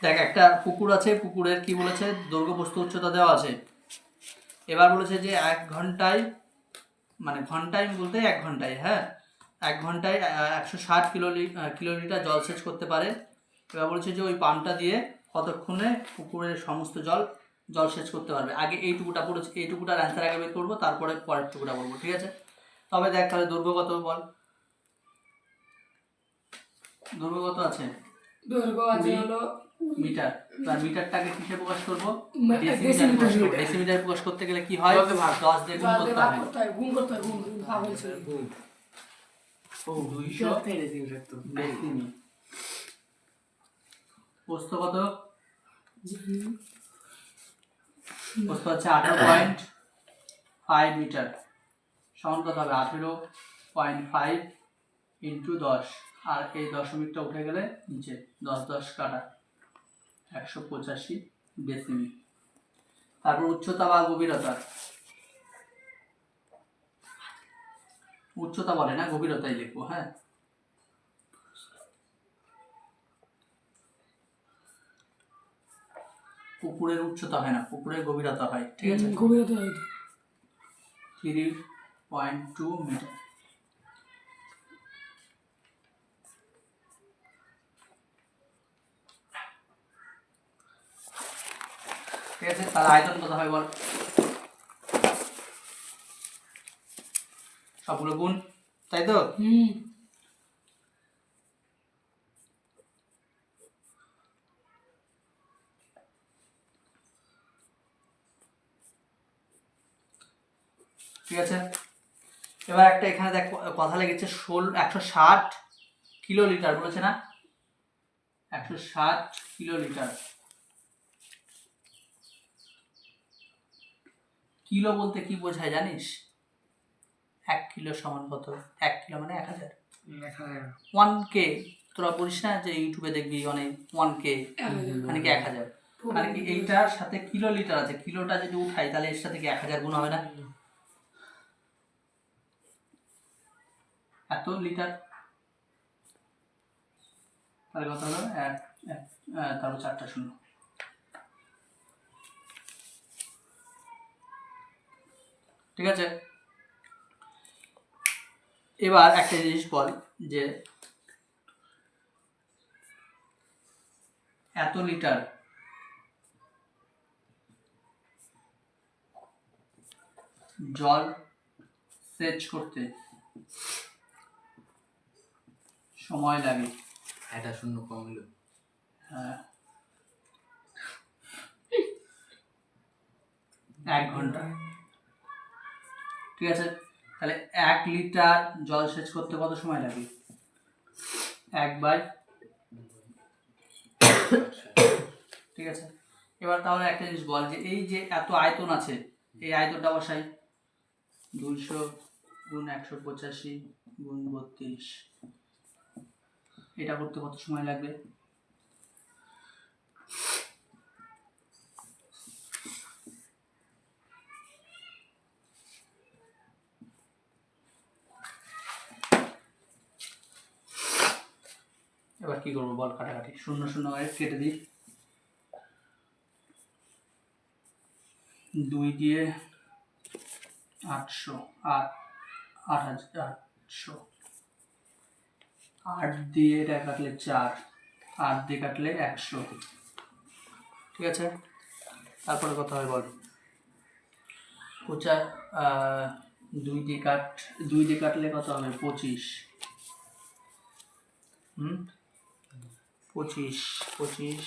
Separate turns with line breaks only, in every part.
দেখ একটা পুকুর আছে, পুকুরের কি বলেছে দৈর্ঘ্য প্রস্থ উচ্চতা দেওয়া আছে। এবার বলেছে যে 1 ঘন্টায়, মানে ঘন্টায় বলতে 1 ঘন্টায়, হ্যাঁ 1 ঘন্টায় 160 কিলোলিটার জল সেচ করতে পারে। এবার বলেছে যে ওই পাম্পটা দিয়ে কতক্ষণে পুকুরের সমস্ত জল সেচ করতে পারবে। আগে এইটুকুটা পড়েছে, এইটুকুটার অ্যান্সার আগে বের করবো, তারপরে পরের টুকুটা বলবো, ঠিক আছে? তবে দেখ তাহলে দৈর্ঘ্য কত বল, দৈর্ঘ্য কত আছে?
দৈর্ঘ্য আছে হলো
মিটার। তার মিটারটাকে কিসে প্রকাশ করবো?
ডেসিমিটার
প্রকাশ করবো। ডেসিমিটার প্রকাশ করতে গেলে কি হয়? 10 দিয়ে গুণ করতে হয়।
গুণ করতে হয়, গুণ ভাগ হয়েছে
গুণ। ও
200
ডেসিমিটার তো।
ডেসিমি। প্রস্থ কত? প্রস্থ হচ্ছে 18.5 মিটার, সমান কত হবে? 18.5 ইন্টু 10, আর এই দশমিকটা উঠে গেলে নিচে 10 10 কাটা 185 ডেসিমি। তারপর উচ্চতা বা গভীরতা, উচ্চতা বলে না, গভীরতাই লিখবো, হ্যাঁ। পুকুরের উচ্চতা হয় না, পুকুরের গভীরতা হয়, ঠিক আছে?
গভীরতা হয়
3.2 মিটার। ঠিক আছে, তাহলে আয়তন কত হয় বল? সবগুলো গুণ, তাই তো? ঠিক আছে, এবার একটা এখানে দেখ কথা লেগেছে 160 কিলোলিটার বলেছে না, 160 কিলোলিটার। কিলো বলতে কি বোঝায় জানিস? 1 কিলো সমান কত? 1 কিলো মানে 1000। 1K তোরা বলিস না যে ইউটিউবে দেখবি অনেক 1K মানে কি 1000, মানে কি এইটার সাথে কিলোলিটার আছে, কিলোটা যদি উঠাই তাহলে এর সাথে কি 1000 গুণ হবে না? এত লিটার, তাহলে কত হলো? তারপর 4টা শূন্য। ঠিক আছে, এবার একটা জিনিস বল যে এত লিটার জল সেচ করতে সময় লাগে,
একটা শূন্য কম হলো।
হ্যাঁ 1 ঘন্টা। ঠিক আছে, তাহলে 1 লিটার জল সেচ করতে কত সময় লাগে? 1/, ঠিক আছে। এবার তাহলে একটা জিনিস বল যে এই যে এত আয়তন আছে, এই আয়তনটা বসাই 200 গুণ 185 গুণ 32, এটা করতে কত সময় লাগবে? এবার কি করবো বল? কাটাকাটি, শূন্য শূন্য কেটে দিই, 2 দিয়ে 800, 8800, 8 দিয়ে এটা কাটলে 4, 8 দিয়ে কাটলে 100, ঠিক আছে। তারপরে কত হয় বল? 2 দিয়ে কাটলে কত হবে? 25, 25,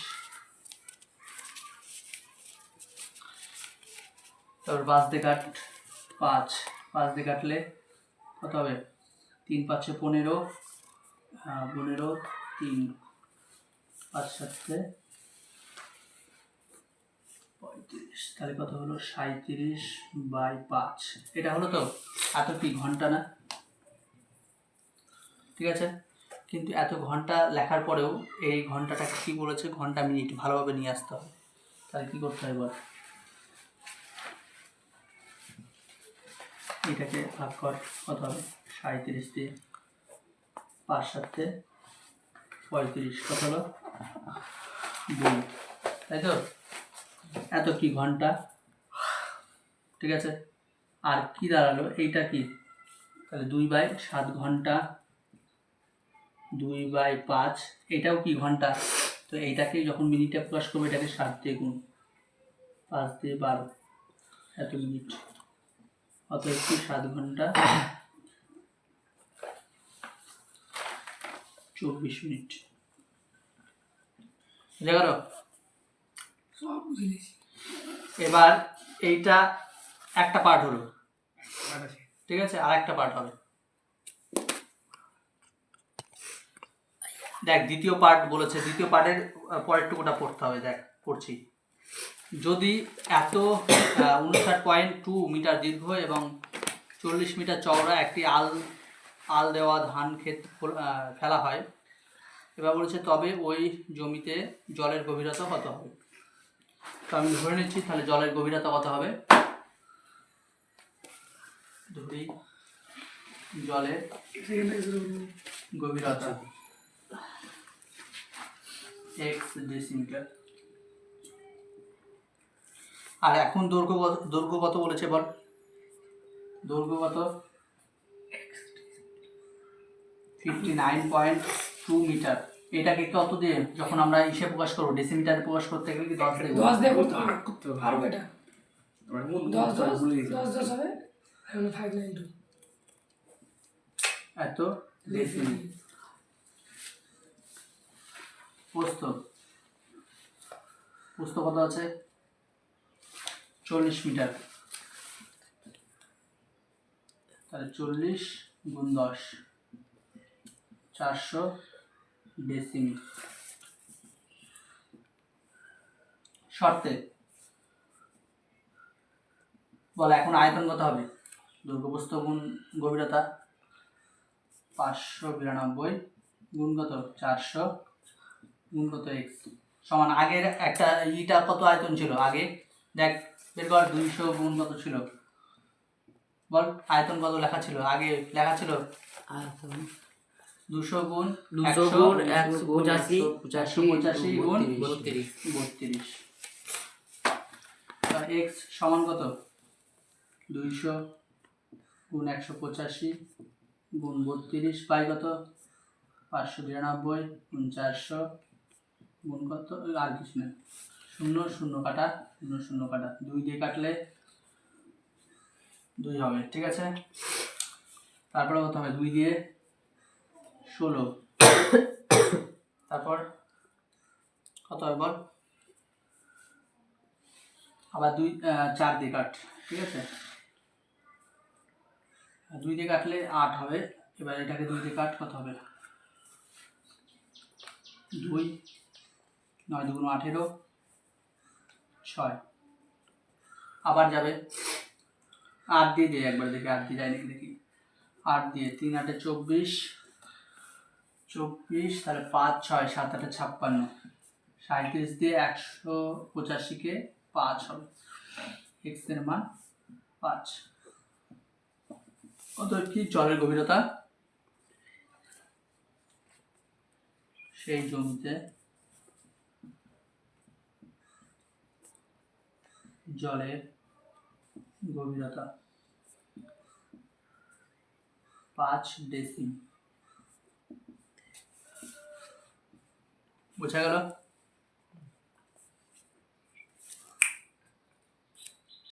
তারপর 5 দিয়ে কাট, 5 দিয়ে কাটলে কত হবে? 3 5 15, 15 3, 5 7 35, তাহলে কত হলো? 37/5। এটা হলো তো? এত কি ঘন্টা না? ঠিক আছে, কিন্তু এত ঘন্টা লেখার পরেও এই ঘন্টাটাকে কি বলেছে? ঘন্টা মিনিট ভালোভাবে নিয়ে আসতে হবে। তাহলে কি করতে হবে বল? এটাকে ভাগ কর, কত হবে? 37 দিয়ে 5 7 35, কত হলো? 2, তাই তো? এত কি ঘন্টা, ঠিক আছে? আর কি দাঁড়ালো এইটা কি, তাহলে 2/7 ঘন্টা, 2/5, এটাও কি ঘন্টা। তো এইটাকে যখন মিনিটে প্রকাশ করবো এটাকে 7 দিয়ে গুণ, 5 দিয়ে 12, এত মিনিট, অতএব কি 7 ঘন্টা 24 মিনিট। বুঝা গেল?
সব বুঝেছি।
এবার এইটা একটা পার্ট হলো, ঠিক আছে? আর একটা পার্ট হবে। দেখ দ্বিতীয় পার্ট বলেছে, দ্বিতীয় পার্টের পরের টুকুটা পড়তে হবে। দেখ পড়ছি। যদি এত 59.2 মিটার দীর্ঘ এবং 40 মিটার চওড়া একটি আল দেওয়া ধান ক্ষেত ফেলা হয়, এবার বলেছে তবে ওই জমিতে জলের গভীরতা কত হবে। তো আমি ধরে নিচ্ছি তাহলে জলের গভীরতা কত হবে। ধরি জলের গভীরতা x ডেসিমিটার। আর এখন দৈর্ঘ্য কত বলেছে বল? দৈর্ঘ্য কত? 59.2 মিটার। এটাকে কত দিয়ে যখন আমরা ইসে প্রকাশ করবো, ডেসিমিটারে প্রকাশ করতে গেলে কি 10 দিয়ে
10 দিয়ে করতে হবে।
ভালো
এটা
আমার
10 হবে, আর 592
এত ডেসিমি। প্রস্থ কত আছে? 40 মিটার। তাহলে 40 গুণ 10, 400 ডেসিমি। শর্তে বল এখন আয়তন কত হবে? দৈর্ঘ্য প্রস্থ গুণ গভীরতা 592 গুণ কত 400 গুণ কত x সমান আগের একটা ইটা কত আয়তন ছিল আগে। দেখ বের কর, 200 গুণ কত ছিল বল, আয়তন কত লেখা ছিল আগে? লেখা ছিল 200 গুণ 185 গুণ 32। x সমান কত? 200 গুণ 185 গুণ 32 বাই কত? 592 গুণ 400 গুণ কত, আর কিছু নেই, 0 0 কাটা, 0 0 কাটা, 2 দিয়ে কাটলে 2 হবে, ঠিক আছে? তারপরে কত হবে? 2 দিয়ে 16, তারপর কত হবে বল? আবার 4 দিয়ে কাট, ঠিক আছে? 2 দিয়ে কাটলে 8 হবে। এবার এটাকে 2 দিয়ে কাট, কত হবে? 2 9 2 18, 6 আবার যাবে 8 দিয়ে দিয়ে একবার দেখি 8 দিয়ে যায় নাকি দেখি। 8 দিয়ে 3 8 24, তাহলে 5 6 7 8 56, 37 দিয়ে 185 কে 5 হবে, x এর মান 5। অতএব কি জলের গভীরতা সেই জমিতে জলের গভীরতা 5 ডেসিম। বোঝা গেল?